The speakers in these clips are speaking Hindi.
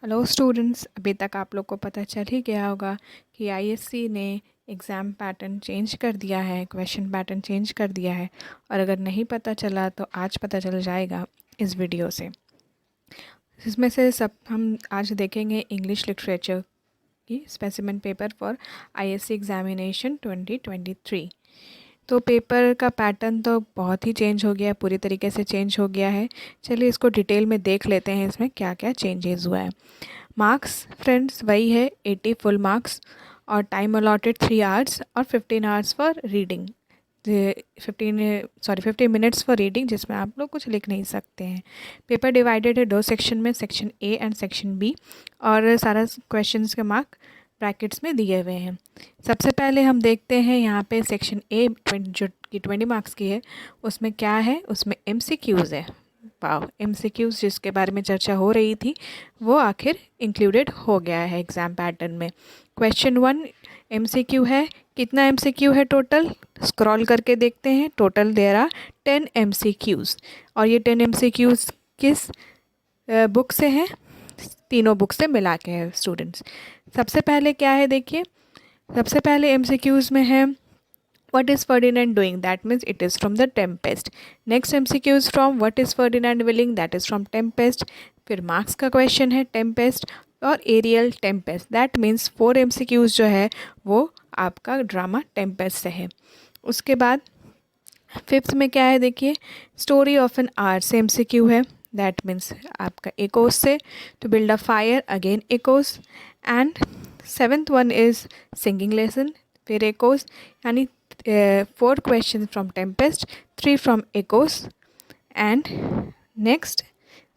हेलो स्टूडेंट्स, अभी तक आप लोग को पता चल ही गया होगा कि आईएससी ने एग्ज़ाम पैटर्न चेंज कर दिया है, क्वेश्चन पैटर्न चेंज कर दिया है। और अगर नहीं पता चला तो आज पता चल जाएगा इस वीडियो से। इसमें से सब हम आज देखेंगे इंग्लिश लिटरेचर की specimen paper for ISC examination 2023। तो पेपर का पैटर्न तो बहुत ही चेंज हो गया, पूरी तरीके से चेंज हो गया है। चलिए इसको डिटेल में देख लेते हैं, इसमें क्या क्या चेंजेस हुआ है। मार्क्स फ्रेंड्स वही है, 80 फुल मार्क्स और टाइम अलॉटेड 3 आवर्स और 15 hours for reading. 15 minutes for reading, जिसमें आप लोग कुछ लिख नहीं सकते हैं। पेपर डिवाइडेड है 2 सेक्शन में, section A and section B, और सारा क्वेश्चंस के मार्क ब्रैकेट्स में दिए हुए हैं। सबसे पहले हम देखते हैं यहाँ पे सेक्शन ए जो कि 20 मार्क्स की है, उसमें क्या है, उसमें एमसीक्यूज़ है। वाह, एमसीक्यूज़ जिसके बारे में चर्चा हो रही थी वो आखिर इंक्लूडेड हो गया है एग्ज़ाम पैटर्न में। क्वेश्चन 1 एमसीक्यू है। कितना एमसीक्यू है टोटल, स्क्रॉल करके देखते हैं। टोटल देयर आर 10 एमसीक्यूज़, और ये 10 एमसीक्यूज़ किस बुक से हैं, तीनों बुक से मिला के है स्टूडेंट्स। सबसे पहले क्या है देखिए, सबसे पहले एमसीक्यूज़ में है what is Ferdinand doing, that means it is from the Tempest. Next MCQ is from what is Ferdinand willing, that is from Tempest. फिर मार्क्स का क्वेश्चन है टेम्पेस्ट और Ariel Tempest, that means 4 MCQs जो है वो आपका ड्रामा टेम्पेस्ट से है। उसके बाद फिफ्थ में क्या है देखिए, स्टोरी ऑफ एन आर्ट से MCQ है, दैट मीन्स आपका एकोस से, to build a fire again एकोस। And seventh one is singing lesson, फिर एकोस, यानी 4 questions from Tempest, 3 from Echoes, and next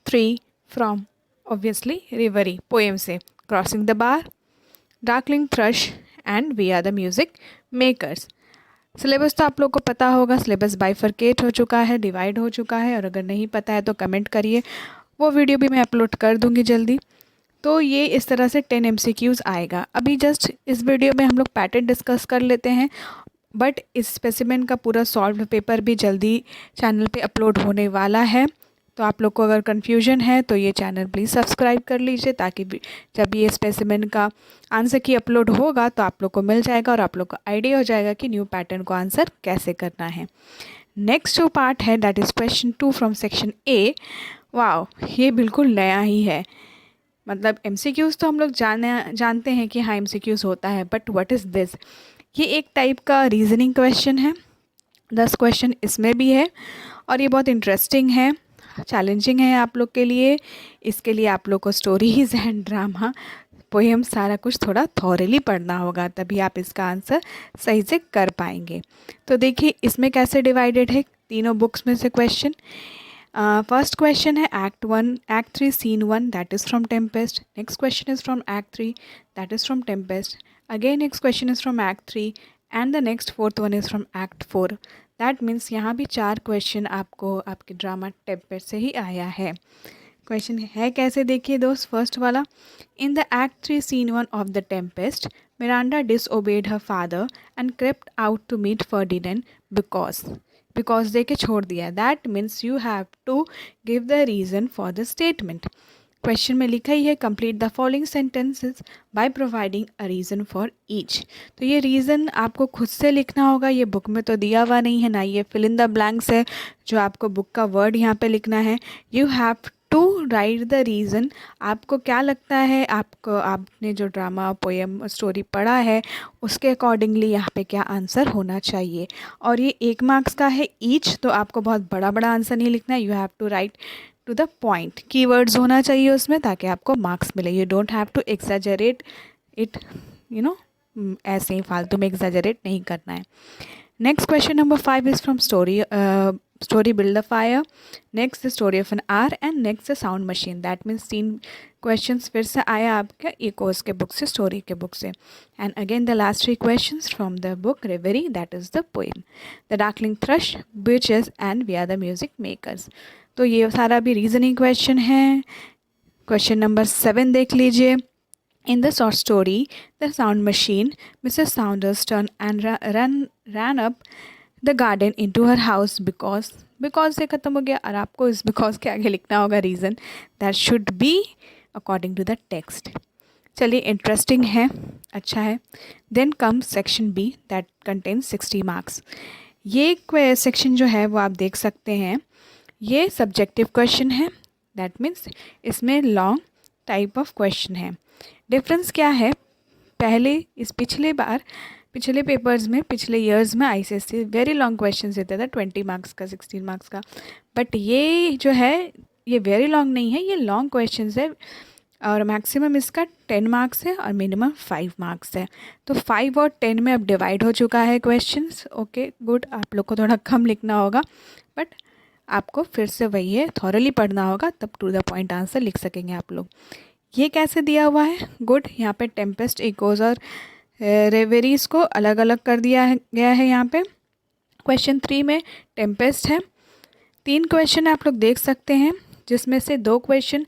3 from obviously Reverie poem से Crossing the Bar, Darkling Thrush and We Are the Music Makers। Syllabus तो आप लोग को पता होगा, सिलेबस बाइफरकेट हो चुका है, डिवाइड हो चुका है, और अगर नहीं पता है तो कमेंट करिए, वो वीडियो भी मैं अपलोड कर दूँगी जल्दी। तो ये इस तरह से 10 MCQs आएगा। अभी जस्ट इस वीडियो में हम लोग पैटर्न डिस्कस कर लेते हैं, बट इस स्पेसिमेन का पूरा सॉल्व पेपर भी जल्दी चैनल पे अपलोड होने वाला है। तो आप लोग को अगर कन्फ्यूजन है तो ये चैनल प्लीज़ सब्सक्राइब कर लीजिए, ताकि जब ये स्पेसिमेन का आंसर की अपलोड होगा तो आप लोग को मिल जाएगा और आप लोग को आइडिया हो जाएगा कि न्यू पैटर्न को आंसर कैसे करना है। नेक्स्ट जो पार्ट है that is question 2 from section A. Wow, ये बिल्कुल नया ही है। मतलब MCQs तो हम लोग जानते हैं कि हाँ MCQs होता है, बट व्हाट इज़ दिस, ये एक टाइप का रीजनिंग क्वेश्चन है। 10 क्वेश्चन इसमें भी है, और ये बहुत इंटरेस्टिंग है, चैलेंजिंग है आप लोग के लिए। इसके लिए आप लोग को स्टोरीज एंड ड्रामा, पोएम, सारा कुछ थोड़ा थॉरली पढ़ना होगा, तभी आप इसका आंसर सही से कर पाएंगे। तो देखिए इसमें कैसे डिवाइडेड है तीनों बुक्स में से क्वेश्चन। फर्स्ट क्वेश्चन है act 3 scene 1, that is from Tempest. Next question is from act 3, that is from Tempest. Again next question is from Act 3 and the next fourth one is from Act 4. That means यहाँ भी 4 क्वेश्चन आपको आपके ड्रामा टेम्पेस्ट से ही आया है। क्वेश्चन है कैसे देखिए दोस्त, फर्स्ट वाला, in the act 3 scene 1 of the Tempest, Miranda disobeyed her father and crept out to meet Ferdinand because दे के छोड़ दिया, that means you have to give the reason for the statement. Question में लिखा ही है complete the following sentences by providing a reason for each. तो ये रीज़न आपको खुद से लिखना होगा, ये बुक में तो दिया हुआ नहीं है, ना ये फिल इन द ब्लैंक्स है जो आपको बुक का वर्ड यहाँ पे लिखना है। You have to write the reason. आपको क्या लगता है, आपको आपने जो ड्रामा, पोएम, स्टोरी पढ़ा है उसके अकॉर्डिंगली यहाँ पे क्या आंसर होना चाहिए। और ये 1 मार्क्स का है ईच, तो आपको बहुत बड़ा बड़ा आंसर नहीं लिखना है। You have to write to the point, keywords होना चाहिए उसमें ताकि आपको मार्क्स मिले। You don't have to exaggerate it, ऐसे ही फालतू में एक्सैजरेट नहीं करना है। Next question number 5 is from story build the fire. Next the story of an hour, and next the sound machine. That means 3 questions फिर से आया आपका इकोस के बुक से, स्टोरी के बुक से। And again the last 3 questions from the book reverie, that is the poem, the darkling thrush, birches and we are the music makers. तो ये सारा भी रीजनिंग क्वेश्चन है। क्वेश्चन नंबर 7 देख लीजिए, in the short story the sound machine, Mrs Saunders turn and run up the garden into her house because से ख़त्म हो गया, और आपको इस बिकॉज के आगे लिखना होगा reason, that should be according to the text. चलिए, इंटरेस्टिंग है, अच्छा है। Then comes section B that contains 60 marks. ये सेक्शन जो है वो आप देख सकते हैं, ये सब्जेक्टिव क्वेश्चन है। दैट मीन्स इसमें लॉन्ग टाइप ऑफ क्वेश्चन है। डिफरेंस क्या है, पिछले पेपर्स में, पिछले ईयर्स में आईसीएससी वेरी लॉन्ग क्वेश्चन देता था, 20 मार्क्स का, 16 मार्क्स का। बट ये जो है ये वेरी लॉन्ग नहीं है, ये लॉन्ग क्वेश्चन है और मैक्सिमम इसका 10 मार्क्स है और मिनिमम 5 मार्क्स है। तो 5 और 10 में अब डिवाइड हो चुका है क्वेश्चंस। ओके गुड, आप लोग को थोड़ा कम लिखना होगा, बट आपको फिर से वही है, थॉरली पढ़ना होगा, तब टू द पॉइंट आंसर लिख सकेंगे आप लोग। ये कैसे दिया हुआ है, गुड, यहाँ पे टेम्पेस्ट, इकोज और रेवेरीज को अलग अलग कर दिया गया है। यहाँ पे क्वेश्चन 3 में टेम्पेस्ट है। 3 क्वेश्चन आप लोग देख सकते हैं, जिसमें से 2 क्वेश्चन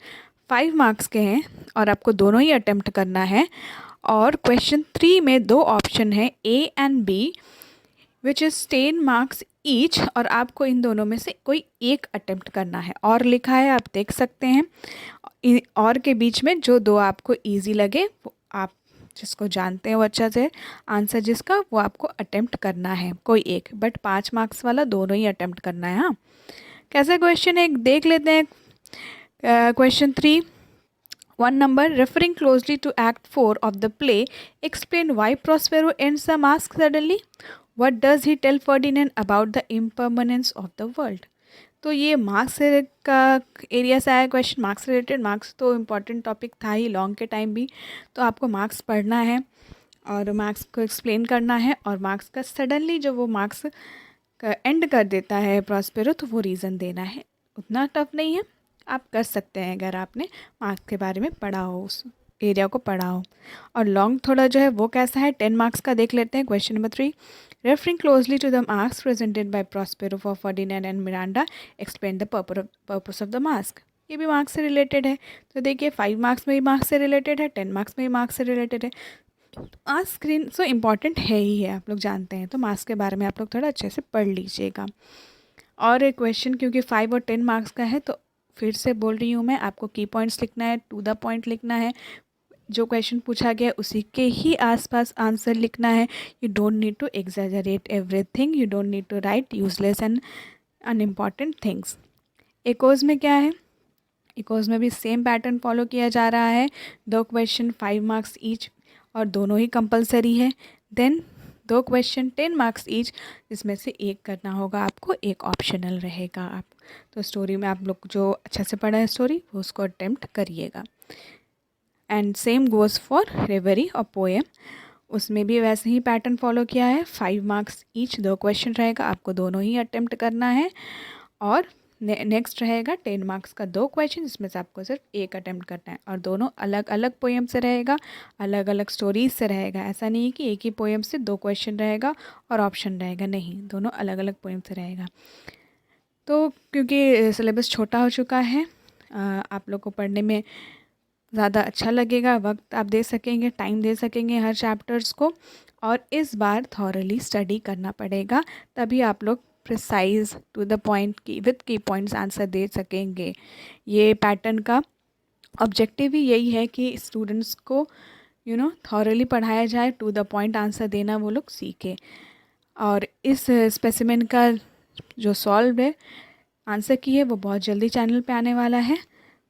5 मार्क्स के हैं और आपको दोनों ही अटेम्प्ट करना है। और क्वेश्चन 3 में 2 ऑप्शन है, A and B, which is 10 marks each, और आपको इन दोनों में से कोई एक अटेम्प्ट करना है। और लिखा है, आप देख सकते हैं, और के बीच में जो 2 आपको ईजी लगे, वो आप जिसको जानते हैं वो अच्छा से आंसर जिसका, वो आपको अटेम्प्ट करना है कोई एक, बट 5 मार्क्स वाला दोनों ही अटेम्प्ट करना है। हाँ, कैसा क्वेश्चन है देख लेते हैं। Question 3, 1 number, referring closely to Act 4 of the play, explain why Prospero ends the mask suddenly. What does he tell Ferdinand about the impermanence of the world? तो ये मार्क्स का एरिया से आया क्वेश्चन, मार्क्स रिलेटेड। मार्क्स तो इम्पॉर्टेंट टॉपिक था ही लॉन्ग के टाइम भी, तो आपको मार्क्स पढ़ना है और मार्क्स को एक्सप्लेन करना है। और मार्क्स का सडनली जो वो मार्क्स का एंड कर देता है प्रॉस्पेरो, तो वो रीज़न देना है। उतना टफ नहीं है, आप कर सकते हैं अगर आपने मार्क्स के बारे में पढ़ा हो, उस एरिया को पढ़ा हो। और लॉन्ग थोड़ा जो है वो कैसा है, 10 मार्क्स का देख लेते हैं। Question number 3, referring closely to the marks presented by Prospero for Ferdinand and Miranda, explain the purpose of the masque. ये भी मार्क्स से रिलेटेड है। तो देखिए 5 मार्क्स में भी मार्क्स से रिलेटेड है, 10 मार्क्स में भी मार्क्स से रिलेटेड है। मार्क्स स्क्रीन सो इम्पॉर्टेंट है ही है, आप लोग जानते हैं। तो मार्क्स के बारे में आप लोग थोड़ा अच्छे से पढ़ लीजिएगा। और एक क्वेश्चन क्योंकि 5 और 10 मार्क्स का है, तो फिर से बोल रही हूँ मैं, आपको की पॉइंट्स लिखना है, टू द पॉइंट लिखना है। जो क्वेश्चन पूछा गया उसी के ही आसपास आंसर लिखना है। You don't need to exaggerate everything, you don't need to write useless and unimportant things. Echoes में क्या है, इकोज में भी सेम पैटर्न फॉलो किया जा रहा है। 2 क्वेश्चन 5 मार्क्स ईच और दोनों ही कंपलसरी है। देन 2 क्वेश्चन 10 मार्क्स ईच, जिसमें से एक करना होगा आपको, एक ऑप्शनल रहेगा। आप तो स्टोरी में आप लोग जो अच्छा से पढ़ा है स्टोरी, वो उसको अटेम्प्ट करिएगा। एंड सेम गोज़ फॉर रेवरी और पोएम, उसमें भी वैसे ही पैटर्न फॉलो किया है। 5 मार्क्स ईच 2 क्वेश्चन रहेगा, आपको दोनों ही अटेम्प्ट करना है। और नेक्स्ट रहेगा 10 मार्क्स का 2 क्वेश्चन, जिसमें से आपको सिर्फ एक अटेम्प्ट करना है। और दोनों अलग अलग पोएम से रहेगा, अलग अलग स्टोरीज से रहेगा। ऐसा नहीं है कि एक ही पोएम से 2 क्वेश्चन रहेगा और ऑप्शन रहेगा, नहीं, दोनों अलग अलग पोएम से रहेगा। तो क्योंकि सिलेबस छोटा हो चुका है, आप लोग को पढ़ने में ज़्यादा अच्छा लगेगा, वक्त आप दे सकेंगे, टाइम दे सकेंगे हर चैप्टर्स को। और इस बार थॉरली स्टडी करना पड़ेगा, तभी आप लोग प्रिसाइज टू द पॉइंट की विद की पॉइंट्स आंसर दे सकेंगे। ये पैटर्न का ऑब्जेक्टिव ही यही है कि स्टूडेंट्स को थॉरली पढ़ाया जाए, टू द पॉइंट आंसर देना वो लोग सीखे। और इस स्पेसिमेन का जो सॉल्व है आंसर की है, वो बहुत जल्दी चैनल पे आने वाला है।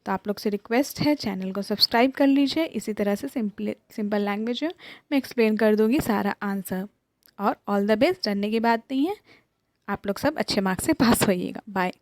तो आप लोग से रिक्वेस्ट है, चैनल को सब्सक्राइब कर लीजिए। इसी तरह से सिंपल लैंग्वेज में मैं एक्सप्लेन कर दूँगी सारा आंसर। और ऑल द बेस्ट, डरने की बात नहीं है, आप लोग सब अच्छे मार्क्स से पास होइएगा। बाय।